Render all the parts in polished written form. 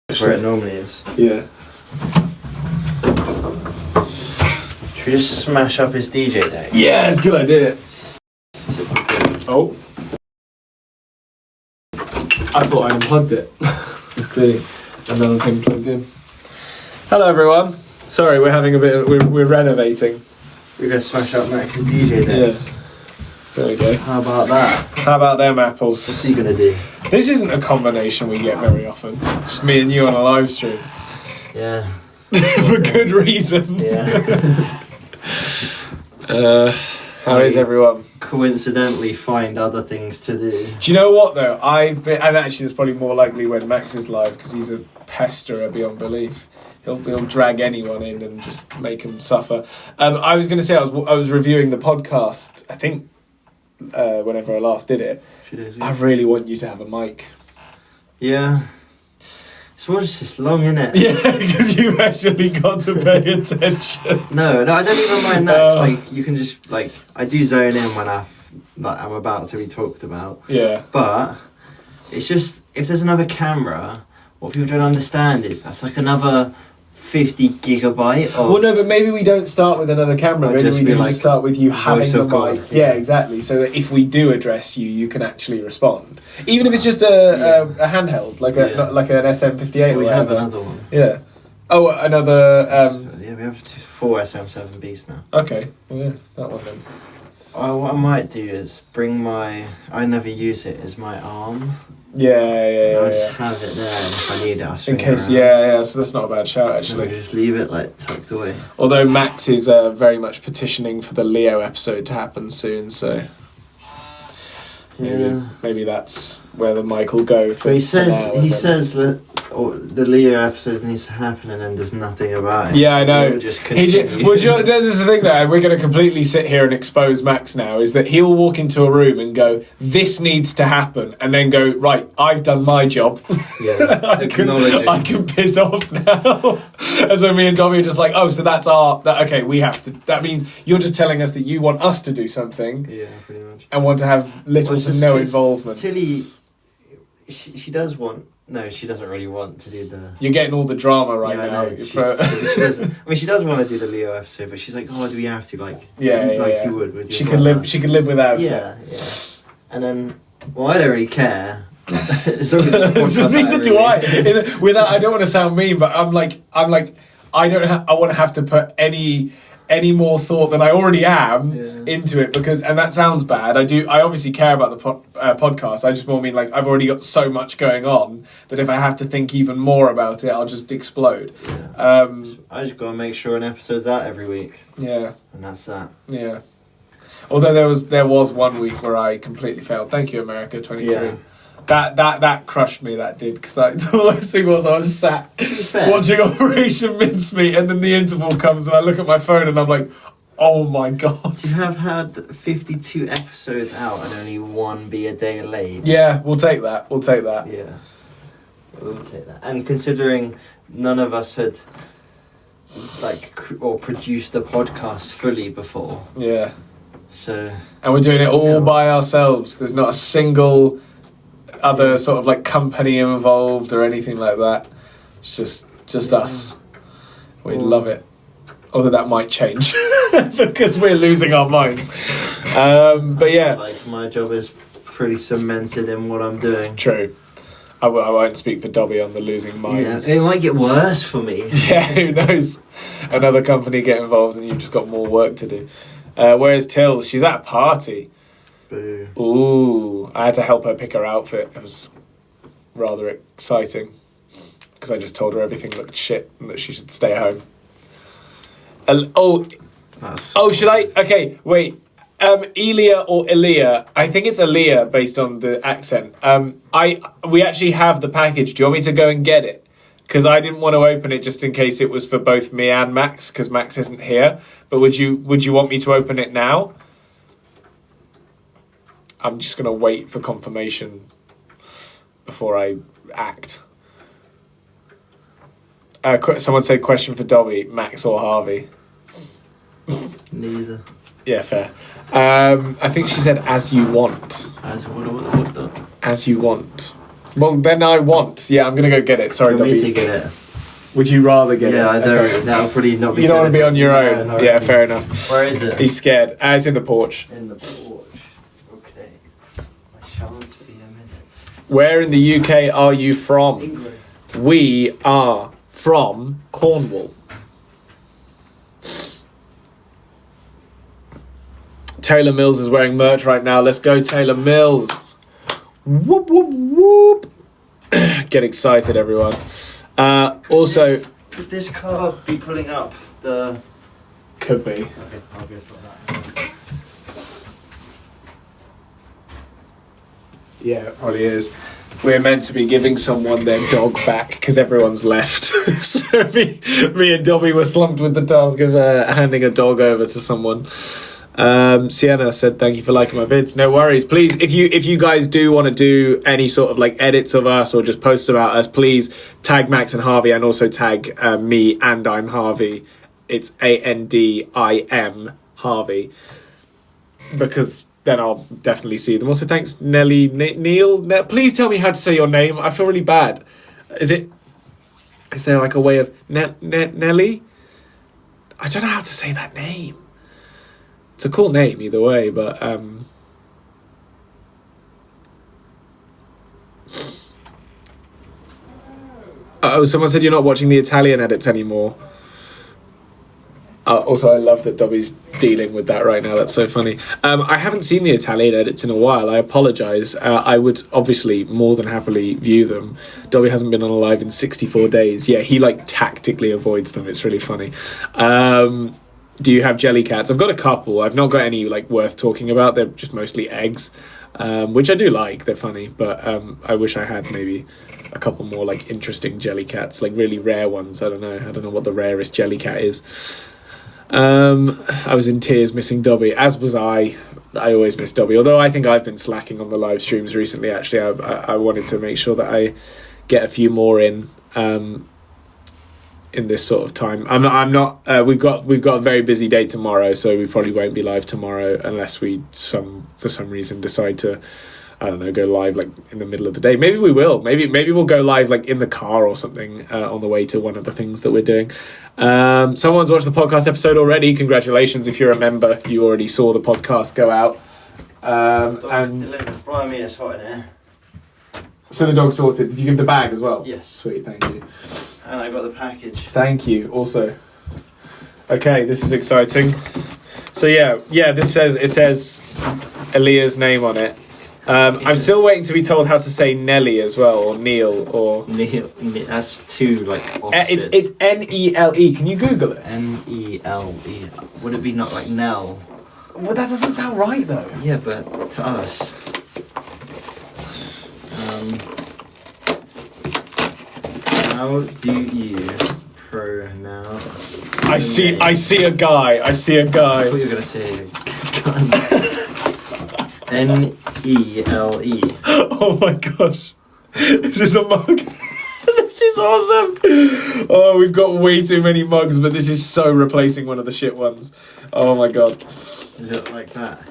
That's where it normally is. Yeah. Should we just smash up his DJ deck? Yeah, it's a good idea. Oh. I thought I unplugged it. It's clearly another thing plugged in. Hello everyone. Sorry, we're having a bit of, we're renovating. We're going to smash up Max's DJ decks. Yes. There we go. How about that? How about them apples? What's he going to do? This isn't a combination we get very often. Just me and you on a live stream. Yeah. For good reason. Yeah. How is everyone? Coincidentally find other things to do. Do you know what though? And actually it's probably more likely when Max is live because he's a pesterer beyond belief. He'll drag anyone in and just make them suffer. I was going to say I was reviewing the podcast. I think whenever I last did it, A few days ago. I really want you to have a mic. Yeah. It's just long, innit? Yeah, because you've actually got to pay attention. No, I don't even mind that. 'Cause, like, you can just I do zone in when I'm about to be talked about. Yeah. But it's just if there's another camera, what people don't understand is that's like another 50 gigabyte of... Well, no, but maybe we don't start with another camera. Maybe we do just start with you having the mic. Yeah, exactly. So that if we do address you, you can actually respond. Even if it's just a handheld, like like an SM58 or We whatever. have another one. Yeah. Oh, another... yeah, we have 4 SM7Bs now. Okay. Well, yeah, that one then. What I might do is bring my... I never use it as my arm. Yeah. I'll just have it there, and if I need it, I'll swing In case, around. so that's not a bad shout, And actually. we just leave it tucked away. Although Max is very much petitioning for the Leo episode to happen soon, so maybe that's where the mic will go. But he says that the Leo episode needs to happen, and then there's nothing about it. Yeah, I know. We'll just continue. This is the thing though, and we're going to completely sit here and expose Max now, is that he'll walk into a room and go, this needs to happen, and then go, right, I've done my job. Yeah, I can piss off now. And so me and Tommy are just like, oh, so that's okay, we have to, that means you're just telling us that you want us to do something. Yeah, pretty much. And want to have little to no involvement. Tilly, she does want... No, she doesn't really want to do the... You're getting all the drama right now. She doesn't, I mean, she does want to do the Leo episode, but she's like, oh, do we have to? You would with your She could live without it. Yeah. And then, well, I don't really care. As long as it's a podcast, Neither do I. Without, I don't want to sound mean, but I'm like, I want to have to put any more thought than I already am into it, because, and that sounds bad, I obviously care about the podcast. I just more mean like I've already got so much going on that if I have to think even more about it, I'll just explode. I just gotta make sure an episode's out every week. Yeah. And that's that. Yeah. Although there was 1 week where I completely failed. Thank you, America 23. Yeah. That crushed me, that did, because the worst thing was I was sat watching Operation Mincemeat, and then the interval comes and I look at my phone and I'm like, oh my god. To have had 52 episodes out and only one be a day late. Yeah, we'll take that. Yeah, we'll take that. And considering none of us had or produced a podcast fully before. Yeah. So. And we're doing it all by ourselves. There's not a single other sort of company involved or anything like that. It's just us. We love it. Although that might change because we're losing our minds. But yeah, my job is pretty cemented in what I'm doing. True. I won't speak for Dobby on the losing minds. Yeah, it might get worse for me. Yeah, who knows? Another company get involved and you've just got more work to do. Whereas Till, she's at a party. Boo. Ooh, I had to help her pick her outfit. It was rather exciting because I just told her everything looked shit and that she should stay at home. Should I? Okay, wait. Elia or Elia? I think it's Elia based on the accent. We actually have the package. Do you want me to go and get it? Because I didn't want to open it just in case it was for both me and Max, because Max isn't here. But would you want me to open it now? I'm just going to wait for confirmation before I act. Someone said question for Dobby, Max or Harvey? Neither. Yeah, fair. I think she said as you want. As what? As you want. Well, then I want. Yeah, I'm gonna go get it. Sorry, For me to Dobby. get it. Would you rather get it? Yeah, I don't. Okay. That'll probably not be. You don't want to good be if- on your own. No, Yeah, fair enough. Where is it? He's scared. It's in the porch. In the porch. Okay. I shan't be a minute. Where in the UK are you from? England. We are from Cornwall. Taylor Mills is wearing merch right now. Let's go, Taylor Mills. Whoop, whoop, whoop. Get excited, everyone. Also... Could this car be pulling up the... Could be. Okay, I'll guess what that. Yeah, it probably is. We're meant to be giving someone their dog back because everyone's left. So me and Dobby were slumped with the task of handing a dog over to someone. Sienna said, thank you for liking my vids. No worries. Please, if you guys do want to do any sort of like edits of us or just posts about us, please tag Max and Harvey and also tag me and I'm Harvey. It's ANDIM Harvey. Because then I'll definitely see them. Also, thanks Nelly Neil. Please tell me how to say your name. I feel really bad. Is there like a way of Nelly? I don't know how to say that name. It's a cool name either way, but someone said you're not watching the Italian edits anymore. Also, I love that Dobby's dealing with that right now. That's so funny. I haven't seen the Italian edits in a while. I apologise. I would obviously more than happily view them. Dobby hasn't been on a live in 64 days. Yeah, he like tactically avoids them. It's really funny. Do you have jelly cats? I've got a couple. I've not got any like worth talking about. They're just mostly eggs, which I do like. They're funny, but I wish I had maybe a couple more like interesting jelly cats, like really rare ones. I don't know what the rarest jelly cat is. I was in tears missing Dobby, as was I. I always miss Dobby, although I think I've been slacking on the live streams recently. Actually, I wanted to make sure that I get a few more in this sort of time. I'm not. We've got a very busy day tomorrow, so we probably won't be live tomorrow unless we for some reason decide to, I don't know, go live like in the middle of the day. Maybe we will. Maybe we'll go live like in the car or something on the way to one of the things that we're doing. Someone's watched the podcast episode already. Congratulations if you're a member. You already saw the podcast go out. And Blimey, it's hot in here. so the dog sorted. Did you give the bag as well? Yes. Sweet, thank you. And I got the package. Thank you. Also, okay, this is exciting. So it says Aaliyah's name on it. I'm still waiting to be told how to say Nelly as well, or Neil, or Neil. That's two like opposites. it's Nele. Can you Google it? Nele. Would it be not like Nell? Well, that doesn't sound right though. Yeah, but to us. How do you pronounce? I see a guy. I thought you were gonna say Nele. Oh my gosh. This is a mug. This is awesome. Oh, we've got way too many mugs, but this is so replacing one of the shit ones. Oh my god. Is it like that?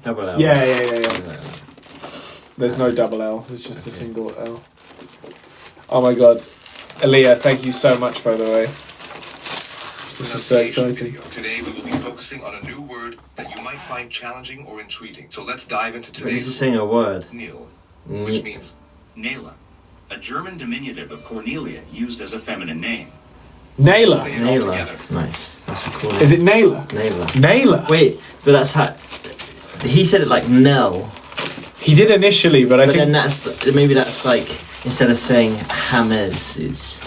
Double L. Yeah. There's no double L. It's just a single L. Oh my god. Aaliyah, thank you so much, by the way. This is so exciting. Today we will be focusing on a new word that you might find challenging or intriguing. So let's dive into But he's today's just saying a word. Neil, which means Nela, a German diminutive of Cornelia used as a feminine name. Naylor. say it all Naylor. together. Nice. That's a cool name. Is it Naylor? Naylor. Naylor. Wait, but that's how. He said it like Nell. He did initially, but I But think... then maybe that's like, instead of saying Hammers, it's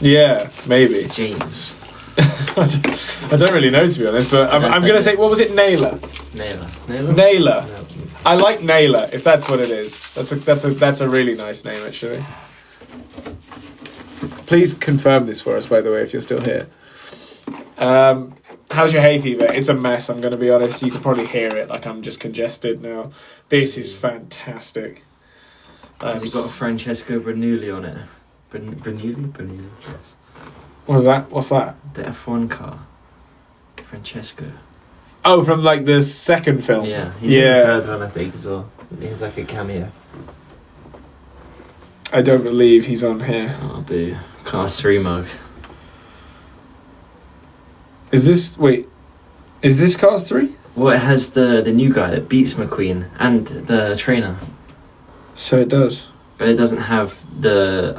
Yeah, maybe. James. I don't really know, to be honest, but I'm going to say, what was it? Naylor. Naylor. Naylor. I like Naylor, if that's what it is. That's a really nice name, actually. Please confirm this for us, by the way, if you're still here. How's your hay fever? It's a mess, I'm going to be honest. You can probably hear it, like I'm just congested now. This is fantastic. Has it got a Francesco Bernoulli on it? Bernoulli? Yes. What's that? The F1 car. Francesco. Oh, from like the second film? Yeah. He's in the third one, I think, as well. He's like a cameo. I don't believe he's on here. Oh, boo. Cast 3 mug. Is this Cast 3? Well, it has the new guy that beats McQueen and the trainer. So it does. But it doesn't have the,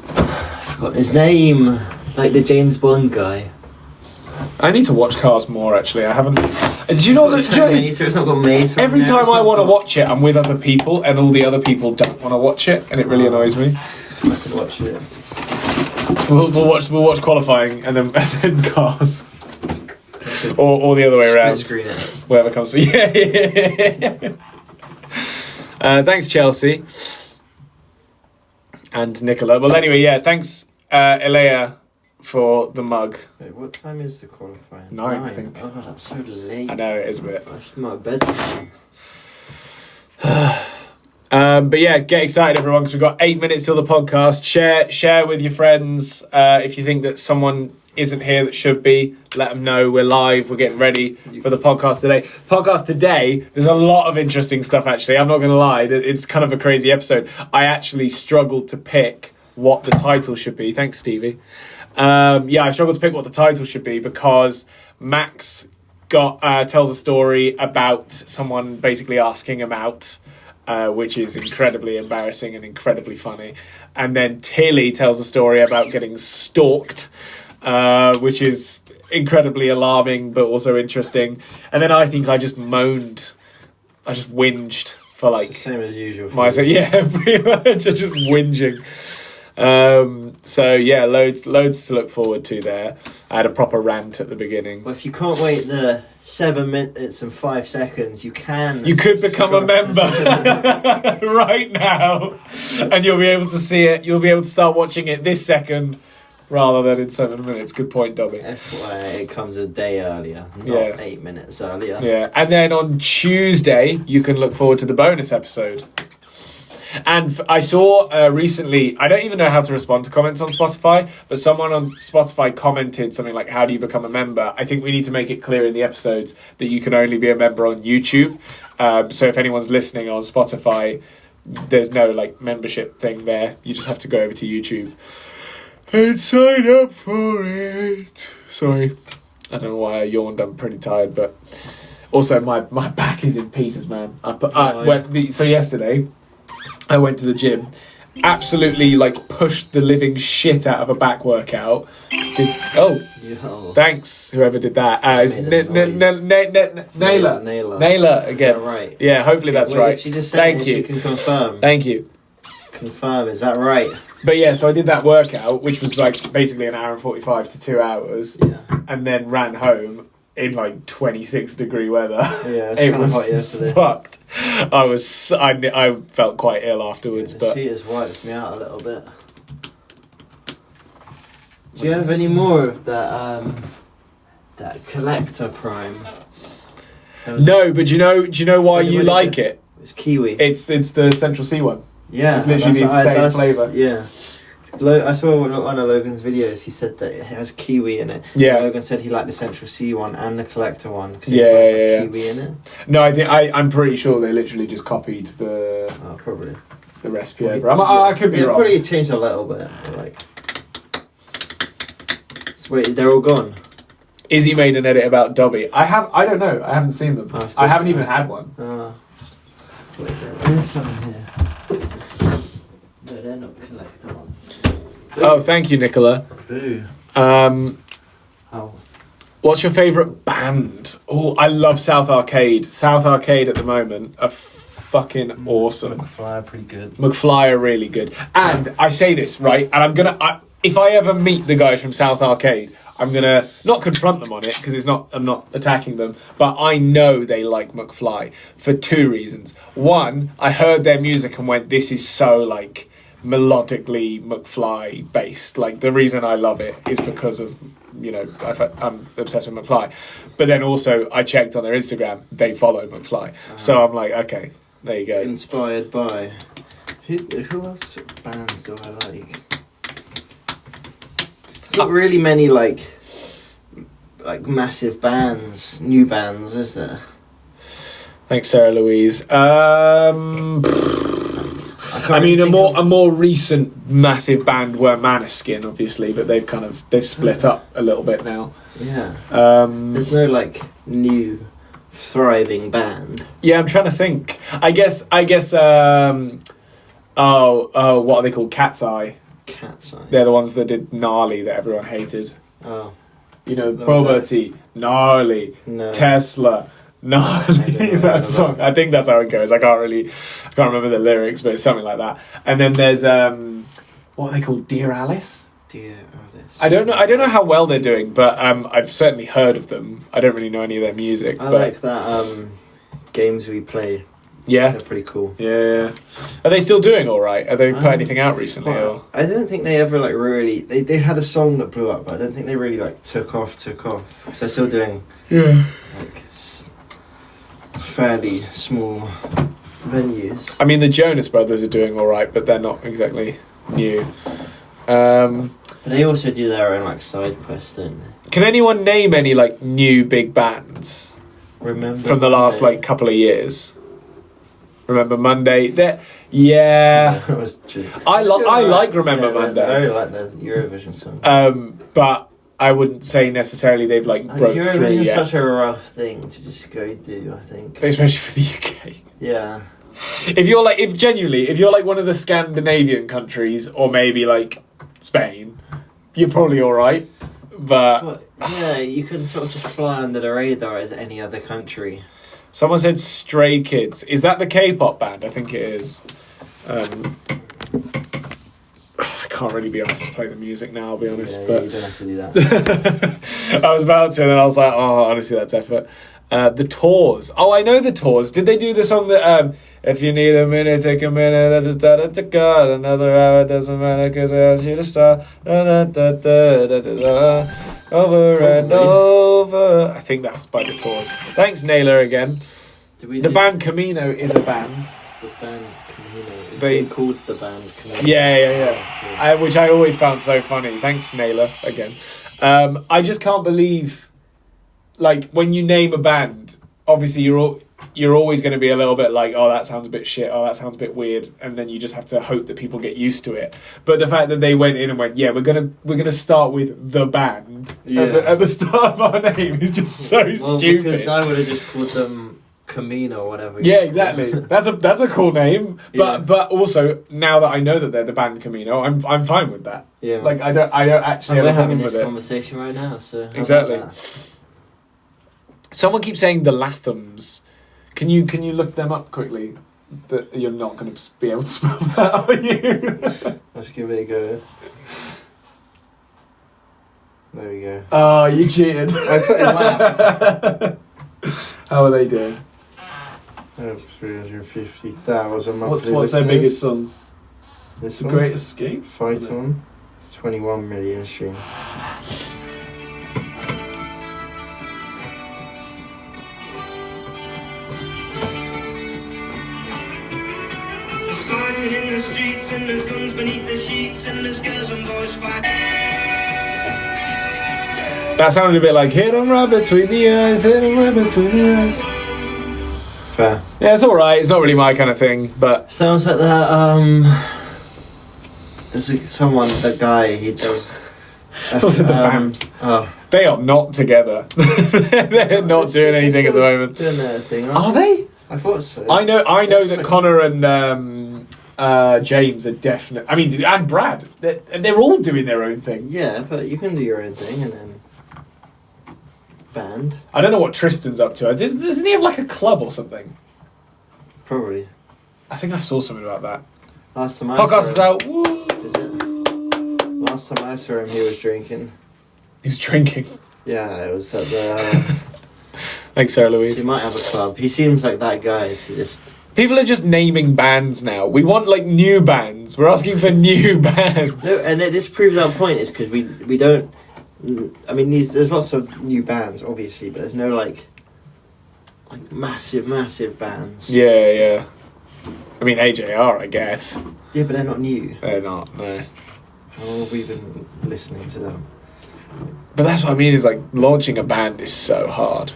I forgot his name. Like the James Bond guy. I need to watch Cars more, actually. I haven't... Do you know that... It's not got Mace on Every there, time it's I not want to got- watch it, I'm with other people, and all the other people don't want to watch it, and it really annoys me. I could watch it. We'll watch qualifying, and then Cars. Or the other way around. Split screen it. Whatever comes... Yeah. Thanks, Chelsea. And Nicola. Well, anyway, yeah, thanks, Elea, for the mug. Wait, what time is the qualifying? 9, I think. Oh, that's so late. I know, it is a bit. That's my bedtime. But yeah, get excited, everyone, because we've got 8 minutes till the podcast. Share with your friends. If you think that someone isn't here that should be, let them know. We're live. We're getting ready for the podcast today. Podcast today, there's a lot of interesting stuff, actually. I'm not going to lie. It's kind of a crazy episode. I actually struggled to pick what the title should be. Thanks, Stevie. I struggled to pick what the title should be because Max tells a story about someone basically asking him out, which is incredibly embarrassing and incredibly funny. And then Tilly tells a story about getting stalked, which is incredibly alarming but also interesting. And then I think I just moaned. I just whinged for like... Same as usual. Yeah, pretty much. Just whinging. So yeah, loads to look forward to there. I had a proper rant at the beginning. Well, if you can't wait the 7 minutes and 5 seconds, you can. You could become a member right now, and you'll be able to see it. You'll be able to start watching it this second rather than in 7 minutes. Good point, Dobby. FYI, it comes a day earlier, not Yeah. 8 minutes earlier. Yeah, and then on Tuesday you can look forward to the bonus episode. And I saw recently, I don't even know how to respond to comments on Spotify, but someone on Spotify commented something like, how do you become a member? I think we need to make it clear in the episodes that you can only be a member on YouTube. So if anyone's listening on Spotify, there's no like membership thing there. You just have to go over to YouTube and sign up for it. Sorry. I don't know why I yawned. I'm pretty tired, but also my back is in pieces, man. So yesterday... I went to the gym, absolutely like pushed the living shit out of a back workout. Thanks whoever did that. It's Naylor again. Is that right? Yeah, hopefully that's right. If she just said Thank it, you. she can confirm. Thank you. Confirm, is that right? But yeah, so I did that workout, which was like basically an hour and 45 to 2 hours, and then ran home in like 26-degree weather. Yeah, it was hot yesterday. Fucked. I felt quite ill afterwards, The but heat has wiped me out a little bit. Do you have any more of that collector prime? no. But do you know why you like it? It's kiwi. It's the Central C one. Yeah, it's literally the same flavour. Yeah. I saw one of Logan's videos. He said that it has kiwi in it. Yeah. Logan said he liked the Central C one and the collector one because Yeah. kiwi in it. No, I'm pretty sure they literally just copied the Probably the recipe over. I could be wrong. Probably changed a little bit. But like, wait, they're all gone. Izzy made an edit about Dobby. I don't know. I haven't seen them. I haven't even had one. Wait, there's some here. No, they're not collector ones. Oh, thank you, Nicola. Boo. What's your favourite band? Oh, I love South Arcade. South Arcade at the moment are fucking awesome. McFly are pretty good. McFly are really good. And I say this, right? And if I ever meet the guys from South Arcade, I'm gonna not confront them on it because I'm not attacking them, but I know they like McFly for 2 reasons. One, I heard their music and went, this is so like melodically McFly based. Like the reason I love it is because of, I'm obsessed with McFly. But then also I checked on their Instagram, they follow McFly. So I'm like, okay, there you go. Inspired by who else bands do I like? There's not really many like massive bands, new bands, is there? Thanks, Sarah Louise. I I mean, a more recent massive band were Maneskin, obviously, but they've split up a little bit now. Yeah. There's no like new thriving band. Yeah, I'm trying to think. I guess. Oh, what are they called? Cat's Eye. Cat's Eye. They're the ones that did Gnarly that everyone hated. Oh. You know, Proberty, Gnarly, No. Tesla, Gnarly. That song. I think that's how it goes. I can't remember the lyrics, but it's something like that. And then there's what are they called? Dear Alice. Dear Alice. I don't know how well they're doing, but I've certainly heard of them. I don't really know any of their music. I like that Games We Play. Yeah. They're pretty cool. Yeah. Are they still doing all right? Have they put anything out recently? Well, I don't think they ever like really. They had a song that blew up, but I don't think they really like took off. Because they're still doing like fairly small venues. I mean, the Jonas Brothers are doing all right, but they're not exactly new. But they also do their own like side quest, don't they? Can anyone name any like new big bands Remember from the last Monday? like couple of years? Remember Monday? Yeah. That was true. I like Remember Monday. I really like the Eurovision song. But I wouldn't say necessarily they've like broke through Eurovision's yet. such a rough thing to just go do, I think. Especially for the UK. Yeah. If you're like one of the Scandinavian countries, or maybe like Spain, you're probably all right. But yeah, you can sort of just fly under the radar as any other country. someone said Stray Kids. Is that the K-pop band? I think it is. I can't really be asked to play the music now, I'll be honest. Yeah, but you don't have to do that. I was about to, and then I was like, oh, honestly, that's effort. The Tours. Oh, I know the Tours. Did they do the song that if you need a minute, take a minute, another hour, doesn't matter, because I asked you to start. Over and over. I think that's by the Tours. Thanks, Naylor, again. The band Camino is a band. The band Camino. Is They- it called the band Camino? Yeah. Which I always found so funny. Thanks, Naylor, again. I just can't believe, like, when you name a band, obviously you're always going to be a little bit like, oh, that sounds a bit shit, oh, that sounds a bit weird, and then you just have to hope that people get used to it. But the fact that they went in and went, yeah, we're gonna start with the band at the start of our name is just so stupid. Because I would have just called them Camino or whatever. Yeah, exactly. That's a cool name, but also now that I know that they're the band Camino, I'm fine with that. Yeah. Like I don't actually And have we're a having problem this with it. conversation right now, so how Exactly. about that? Someone keeps saying the Lathams. Can you look them up quickly? That you're not going to be able to spell that, are you? Let's give it a go. There we go. Oh, you cheated. I put in laugh. How are they doing? 350,000 monthly What's their listeners. biggest song? This The one? Great Escape? Fight On. It's 21 million streams. There's fighting in the streets and there's guns beneath the sheets and there's girls and boys fighting. That sounded a bit like hit 'em right between the eyes, hit 'em right between the eyes. Fair. Yeah, it's alright. It's not really my kind of thing, but Sounds like that, there's that guy, he does... Someone said the Vamps. Oh. They are not together. They're not doing anything at the moment. Doing their thing, Are they? I thought so. I know It's that like- Connor and James are definitely. I mean, and Brad. They're all doing their own thing. Yeah, but you can do your own thing and then... Band? I don't know what Tristan's up to. Doesn't he have like a club or something? Probably. I think I saw something about that. Last time I Podcast is saw him... out. Woo! Is it? Last time I saw him, he was drinking. He was drinking. Yeah, it was at the... Thanks, Sarah he Louise. might have a club. He seems like that guy to just... People are just naming bands now. We want like new bands. We're asking for new bands. No, and this proves our point is because we don't... I mean, there's lots of new bands, obviously, but there's no, like massive bands. Yeah. I mean, AJR, I guess. Yeah, but they're not new. They're not, no. How long have we been listening to them? But that's what I mean, is like launching a band is so hard.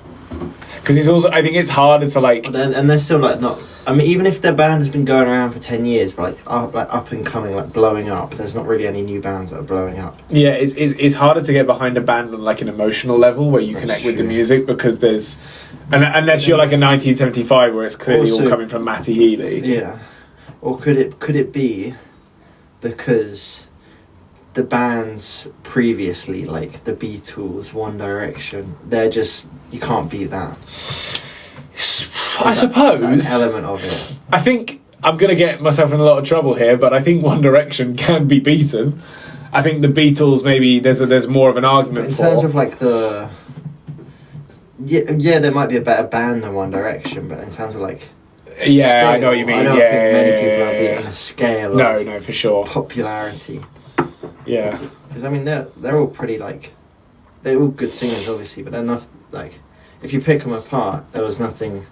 Because it's also, I think it's harder to like. And they're still like not. I mean, even if their band has been going around for 10 years, but like up and coming, like blowing up. There's not really any new bands that are blowing up. Yeah, it's harder to get behind a band on like an emotional level where you connect with the music, because there's, unless you're like a 1975 where it's clearly Also, all coming from Matty Healy. Yeah, or could it be because the bands previously, like the Beatles, One Direction, they're just, you can't beat that. I suppose. Is that an element of it? I think I'm going to get myself in a lot of trouble here, but I think One Direction can be beaten. I think the Beatles, maybe there's more of an argument in terms of like the... Yeah, there might be a better band than One Direction, but in terms of like... Yeah, scale, I know what you mean. I don't yeah, think many people yeah, are beating a scale No, for sure. popularity. Yeah. Because I mean, they're all pretty like... They're all good singers, obviously, but they're not like... If you pick them apart, there was nothing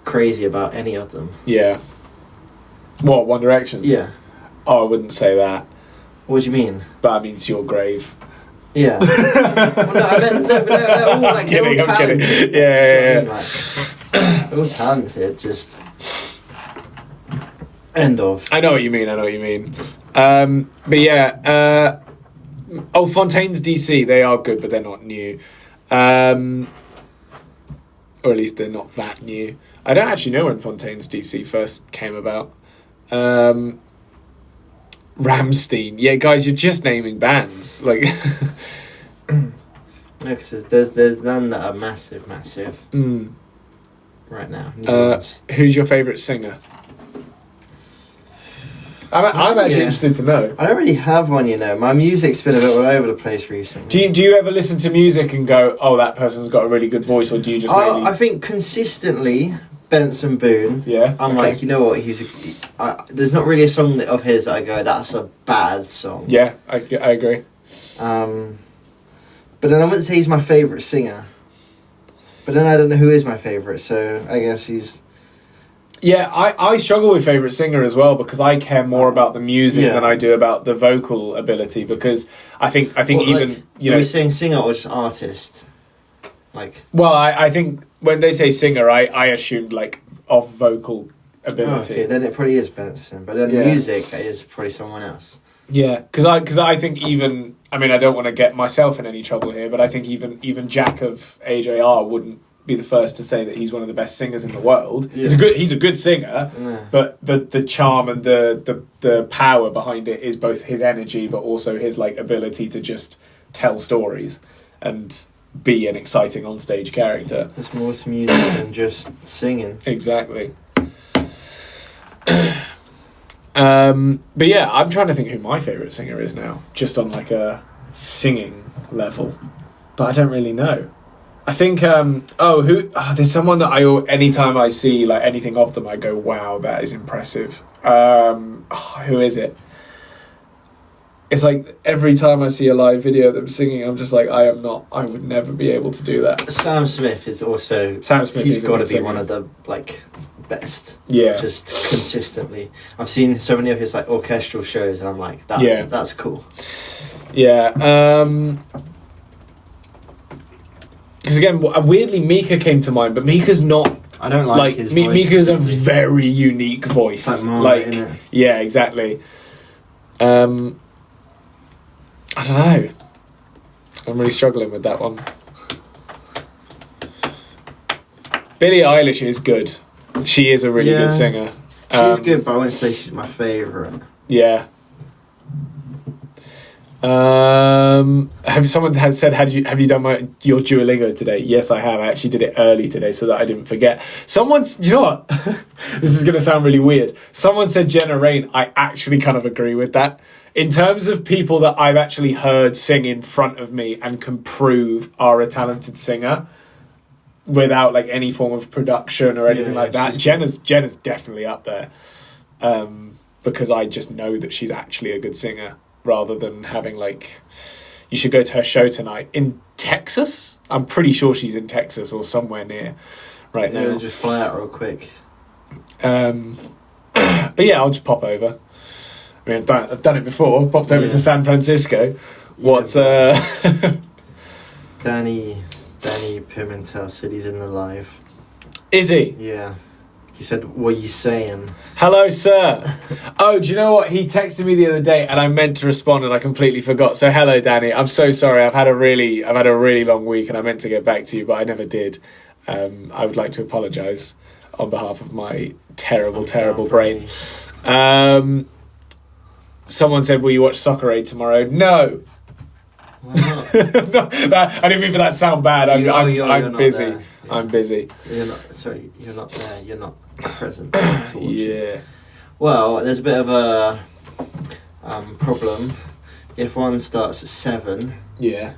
crazy about any of them. Yeah. What, One Direction? Yeah. Oh, I wouldn't say that. What do you mean? But I mean to your grave. Yeah. Well, no, I meant they're all like they're all I'm kidding. talented. Yeah. Like, they're all talented. Just end of. I know what you mean. But yeah. Fontaine's DC. They are good, but they're not new. Or at least they're not that new. I don't actually know when Fontaine's DC first came about. Rammstein. Yeah, guys, you're just naming bands. Like, No, because there's none that are massive right now. New ones. who's your favourite singer? I'm actually interested to know. I don't really have one, you know. My music's been a bit all over the place recently. Do you ever listen to music and go, oh, that person's got a really good voice, or do you just really... I think consistently Benson Boone. Yeah. I'm okay. like, you know what? There's not really a song of his that I go, that's a bad song. Yeah, I agree. But then I wouldn't say he's my favourite singer. But then I don't know who is my favourite, so I guess he's... Yeah, I struggle with favourite singer as well, because I care more about the music than I do about the vocal ability, because I think Well, even, like, you are know... we saying singer or just artist? Like... Well, I think when they say singer, I assumed like of vocal ability. Okay, then it probably is Benson. But then music is probably someone else. Yeah, because I think even, I mean, I don't want to get myself in any trouble here, but I think even Jack of AJR wouldn't be the first to say that he's one of the best singers in the world. Yeah. He's a good singer, but the charm and the power behind it is both his energy, but also his like ability to just tell stories and be an exciting onstage character. There's more to music than just singing. Exactly. But yeah, I'm trying to think who my favourite singer is now, just on like a singing level, but I don't really know. I think there's someone that anytime I see like anything of them, I go, wow, that is impressive. Who is it? It's like every time I see a live video of them singing, I'm just like, I would never be able to do that. Sam Smith is also... He's got to be one of the like best. Yeah. Just consistently. I've seen so many of his like orchestral shows, and I'm like, that's cool. Yeah. Because again, weirdly, Mika came to mind, but Mika's not. I don't like his voice. Mika's a very unique voice. It's like Margaret, innit? Yeah, exactly. I don't know. I'm really struggling with that one. Billie Eilish is good. She is a really good singer. She's good, but I wouldn't say she's my favourite. Yeah. Someone has said, have you done your Duolingo today? Yes, I have. I actually did it early today so that I didn't forget. You know what? This is going to sound really weird. Someone said Jenna Rain. I actually kind of agree with that. In terms of people that I've actually heard sing in front of me and can prove are a talented singer without like any form of production or anything like that, Jenna's definitely up there. Because I just know that she's actually a good singer, rather than having like, you should go to her show tonight in Texas. I'm pretty sure she's in Texas or somewhere near right now. Just fly out real quick. But yeah, I'll just pop over. I mean, I've done it before. Popped over to San Francisco. What's Danny Danny Pimentel said he's in the live. Is he? Yeah. He said, "What are you saying?" Hello, sir. Oh, do you know what? He texted me the other day, and I meant to respond, and I completely forgot. So, hello, Danny. I'm so sorry. I've had a really long week, and I meant to get back to you, but I never did. I would like to apologise on behalf of my terrible brain. Someone said, "Will you watch Soccer Aid tomorrow?" No. Why not? I didn't mean for that to sound bad. I'm You're busy. not there. Yeah. I'm busy. You're not. Sorry, you're not there. You're not present. To watch it. Yeah. Well, there's a bit of a problem. If one starts at 7, Yeah.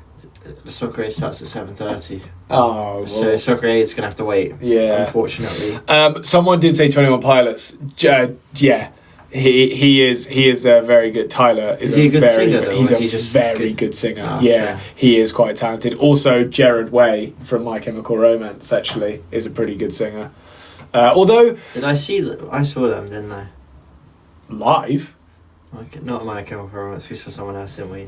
the Soccer Aid starts at 7:30. Oh, well. So Soccer Aid's gonna have to wait. Yeah. Unfortunately. Someone did say 21 Pilots. Yeah. He is very good. Tyler is he a good very singer, good, though, he's or is a he just very good? good singer. Ah, Yeah, fair. he is quite talented. Also, Gerard Way from My Chemical Romance actually is a pretty good singer. Although Did I see that? I saw them, didn't I? live, Not My Chemical Romance. We saw someone else, didn't we?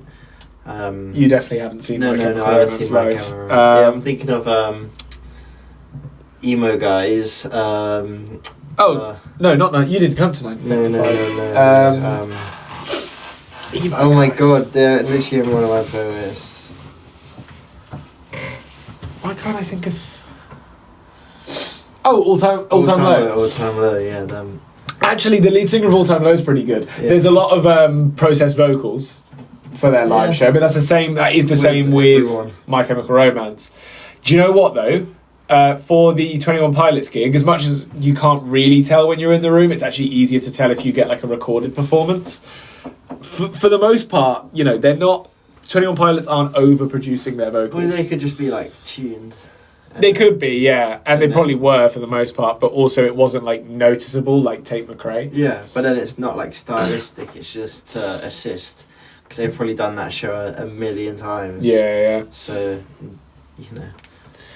you definitely haven't seen No, My no, Chemical no. I haven't Romance seen My live. Chemical Romance. Yeah, I'm thinking of emo guys. No, not you didn't come to 1975. No. Oh my god, they're literally in one of my playlists. Why can't I think of? Oh, all time low. All time low, yeah. Them. Actually, the lead singer of All Time Low is pretty good. Yeah. There's a lot of processed vocals for their live show, but that's the same. That is the same with everyone. My Chemical Romance. Do you know what though? For the 21 Pilots gig, as much as you can't really tell when you're in the room, it's actually easier to tell if you get like a recorded performance. For the most part, you know, they're not. 21 Pilots aren't overproducing their vocals. Well, they could just be like tuned. They could be, yeah, and they then- probably were for the most part, but also it wasn't like noticeable like Tate McRae. Yeah, but then it's not like stylistic. It's just to assist because they've probably done that show a million times. Yeah. So, you know,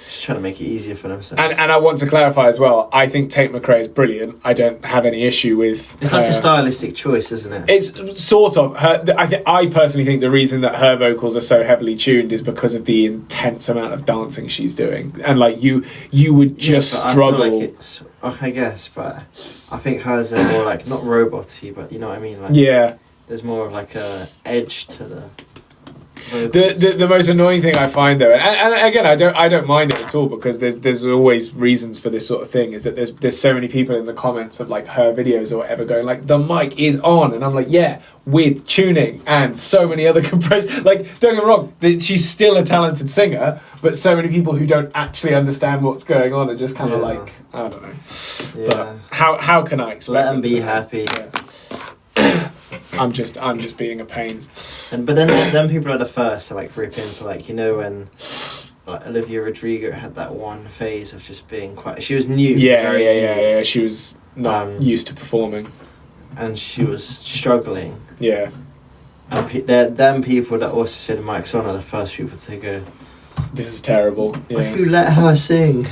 just trying to make it easier for themselves. And I want to clarify as well, I think Tate McRae is brilliant. I don't have any issue with It's like a stylistic choice, isn't it? It's sort of her. I personally think the reason that her vocals are so heavily tuned is because of the intense amount of dancing she's doing, and like you would just but struggle. I feel like it's, I guess, but I think hers are more like not roboty, but you know what I mean. Like, Yeah. there's more of like a edge to the. The most annoying thing I find though, and again I don't mind it at all because there's always reasons for this sort of thing, is that there's so many people in the comments of like her videos or whatever going like the mic is on, and I'm like, yeah, with tuning and so many other compression. Like, don't get me wrong, she's still a talented singer, but so many people who don't actually understand what's going on are just kind of like, I don't know. Yeah. But how can I expect Let them be to- happy. Yeah. I'm just being a pain. But then people are the first to like rip into, like, you know, when like Olivia Rodrigo had that one phase of just being quite. She was new. very new, Yeah. She was not used to performing. and she was struggling. Yeah. And them people that also said Mike's on are the first people to go, This is terrible. Yeah. who let her sing?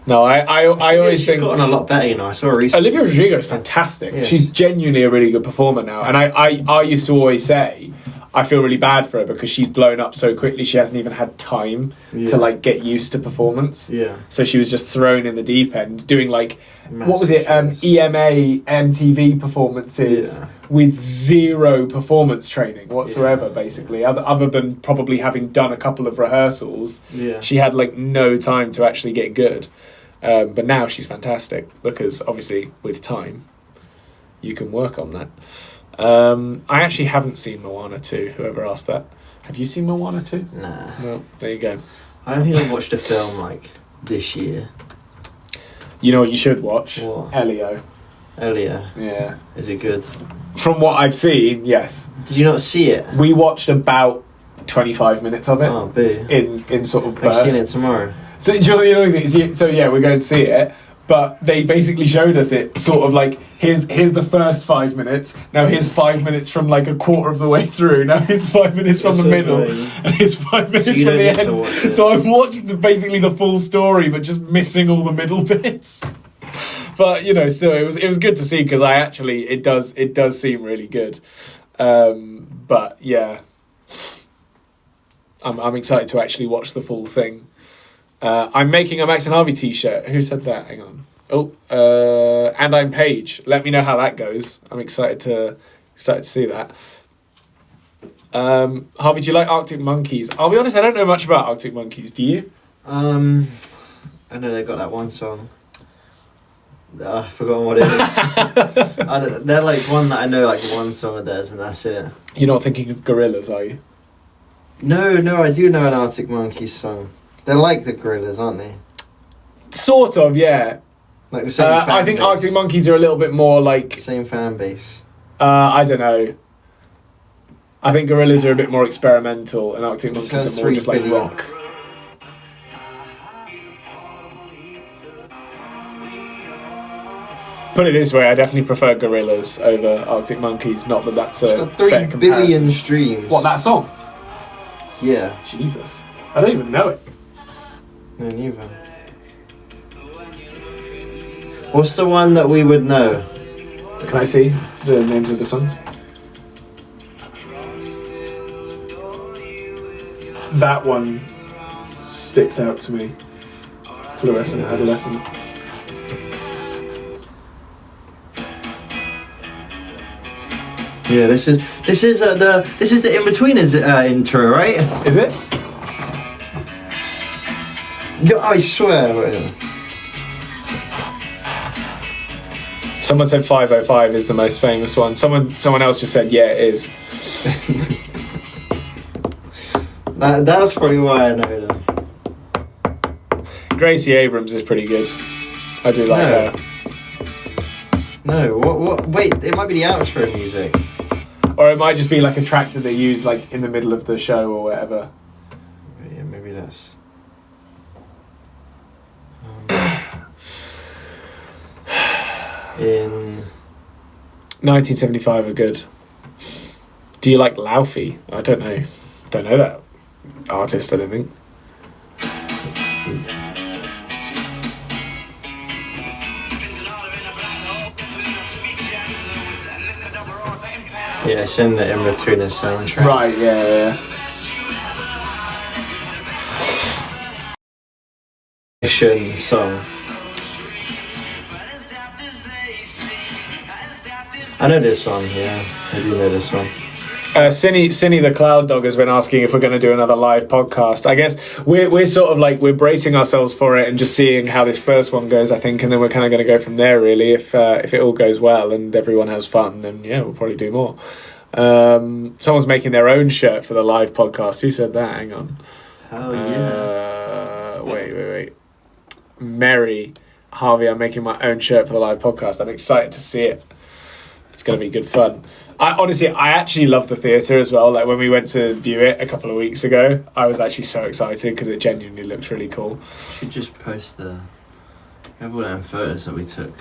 No, I always she's think gotten a lot better, you know. I saw her recently. Olivia Rodrigo is fantastic. Yes. She's genuinely a really good performer now. And I used to always say I feel really bad for her because she's blown up so quickly. She hasn't even had time to like get used to performance. Yeah. So she was just thrown in the deep end, doing like what was it? Massive shows. EMA, MTV performances with zero performance training whatsoever. Basically, other than probably having done a couple of rehearsals, she had like no time to actually get good. But now she's fantastic because obviously with time, you can work on that. I actually haven't seen Moana 2. Whoever asked that, have you seen Moana 2? Nah. No. There you go. I don't think I've watched a film like this year. You know what you should watch? What? Elio. Earlier. Yeah. Is it good? From what I've seen, yes. Did you not see it? We watched about 25 minutes of it Oh, boo. in sort of I've bursts. seen it tomorrow. So, do you know the annoying thing is, so yeah, we're going to see it, but they basically showed us it sort of like, here's the first 5 minutes, now here's 5 minutes from like a quarter of the way through, now here's 5 minutes from That's the so middle, annoying. and here's 5 minutes you from the don't get to watch end. it. So I've watched basically the full story, but just missing all the middle bits. But you know, still, it was good to see because it does seem really good. But yeah, I'm excited to actually watch the full thing. I'm making a Max and Harvey t-shirt. Who said that? Hang on. And I'm Paige. Let me know how that goes. I'm excited to see that. Harvey, do you like Arctic Monkeys? I'll be honest, I don't know much about Arctic Monkeys. Do you? I know they got that one song. I've forgotten what it is. They're like one that I know, like one song of theirs, and that's it. You're not thinking of Gorillaz, are you? No, I do know an Arctic Monkeys song. They're like the Gorillaz, aren't they? Sort of, yeah. Like the same fan I think base. Arctic Monkeys are a little bit more like... Same fan base. I don't know. I think Gorillaz are a bit more experimental, and Arctic Monkeys are more just like rock. Put it this way, I definitely prefer Gorillaz over Arctic Monkeys. Not that that's a It's got 3 fair billion comparison. streams. What, that song? Yeah. Jesus. I don't even know it. No, neither. What's the one that we would know? Can I see the names of the songs? That one sticks out to me. Fluorescent Adolescent. Yeah, this is the In-Betweeners intro, right? Is it? I swear. Wait. Someone said 505 is the most famous one. Someone else just said, yeah, it is. That's probably why I know them. Gracie Abrams is pretty good. I do like her. No, what? Wait, it might be the outro music. Or it might just be like a track that they use like in the middle of the show or whatever. Yeah, maybe that's... in 1975 are good. Do you like Laufey? I don't know. Don't know that artist, I don't think. Yeah, it's in the In-Betweeners soundtrack. Right, yeah. Mission song. I know this one, yeah. I do know this one. Cinny the Cloud Dog has been asking if we're going to do another live podcast. I guess we're sort of like, we're bracing ourselves for it and just seeing how this first one goes, I think, and then we're kind of going to go from there, really. If it all goes well and everyone has fun, then yeah, we'll probably do more. Someone's making their own shirt for the live podcast. Who said that? Hang on. Oh, yeah. Wait. Mary, Harvey, I'm making my own shirt for the live podcast. I'm excited to see it. It's going to be good fun. I actually love the theatre as well. Like when we went to view it a couple of weeks ago, I was actually so excited because it genuinely looked really cool. Should just post all them photos that we took.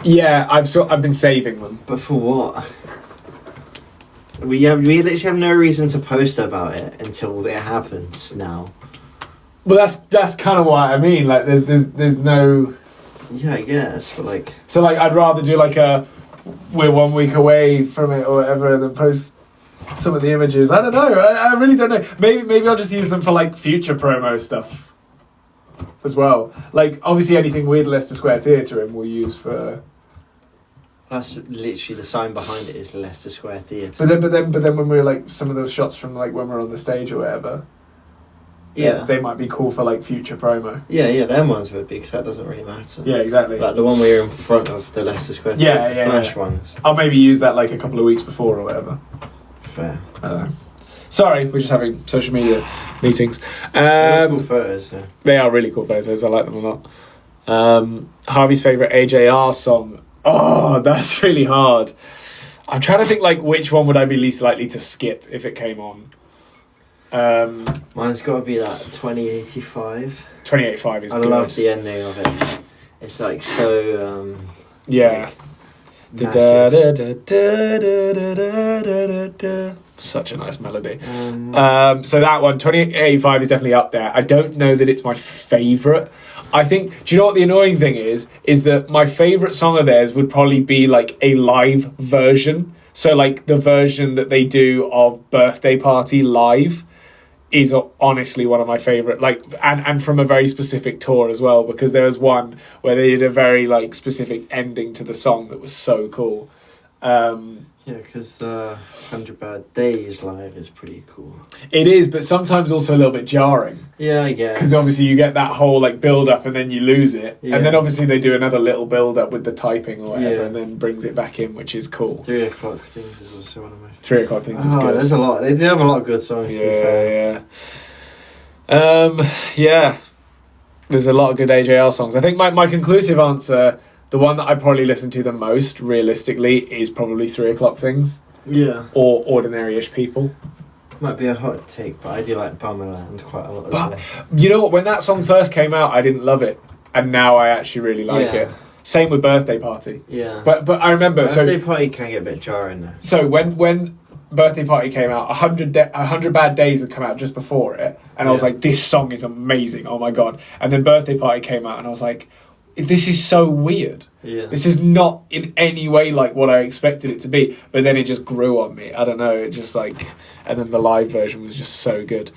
Yeah, I've been saving them. But for what? We literally have no reason to post about it until it happens now. Well, that's kind of what I mean. Like there's no. Yeah, I guess, but like. So like I'd rather do like we're 1 week away from it or whatever, and then post some of the images. I don't know. I really don't know. Maybe I'll just use them for like future promo stuff as well. Like obviously anything with Leicester Square Theatre in we'll use for. That's literally the sign behind it is Leicester Square Theatre. But then when we're like some of those shots from like when we're on the stage or whatever. Yeah. They might be cool for like future promo. Yeah, them ones would be, because that doesn't really matter. Yeah, exactly. Like the one where you're in front of the Leicester Square Theatre, the Flash ones. I'll maybe use that like a couple of weeks before or whatever. Fair. I don't know. Sorry, we're just having social media meetings. Cool photos, yeah. They are really cool photos. I like them a lot. Harvey's favourite AJR song. Oh, that's really hard. I'm trying to think like which one would I be least likely to skip if it came on. Mine's got to be that 2085. 2085 is I good. love the ending of it. It's like so. Yeah. Like, Such a nice melody. So that one, 2085 is definitely up there. I don't know that it's my favourite. I think, do you know what the annoying thing is? Is that my favourite song of theirs would probably be like a live version. So like the version that they do of Birthday Party live is honestly one of my favourite, like, and from a very specific tour as well, because there was one where they did a very like specific ending to the song that was so cool. Yeah, because the 100 Bad Days live is pretty cool. It is, but sometimes also a little bit jarring. Yeah, I guess. Because obviously you get that whole like build up and then you lose it, Yeah. and then obviously they do another little build up with the typing or whatever, Yeah. and then brings it back in, which is cool. 3 o'clock things is also one of my. 3 o'clock things is Oh, good. there's a lot. They do have a lot of good songs. To be fair. Yeah. There's a lot of good AJL songs. I think my conclusive answer, the one that I probably listen to the most realistically, is probably 3 o'clock things Yeah. or Ordinary-ish People. Might be a hot take, but I do like Bummerland quite a lot as But well. you know what? When that song first came out, I didn't love it, and now I actually really like Yeah. it. Same with Birthday Party. Yeah. But I remember Birthday Party can get a bit jarring though. So when Birthday Party came out, 100 Bad Days had come out just before it, and I was Yeah. like, this song is amazing, oh my god. And then Birthday Party came out and I was like, this is so weird. Yeah. This is not in any way like what I expected it to be. But then it just grew on me. I don't know, it just like, and then the live version was just so good.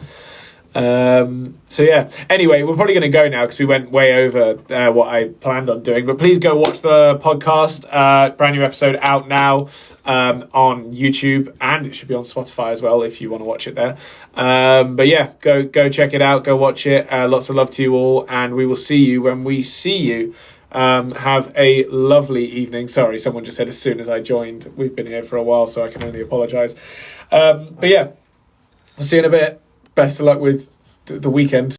So yeah, anyway, we're probably going to go now because we went way over what I planned on doing, but please go watch the podcast. Brand new episode out now on YouTube, and it should be on Spotify as well if you want to watch it there. But yeah, go check it out, go watch it. Lots of love to you all, and we will see you when we see you. Have a lovely evening. Sorry, someone just said as soon as I joined. We've been here for a while, so I can only apologise. But yeah, we'll see you in a bit. Best of luck with the weekend.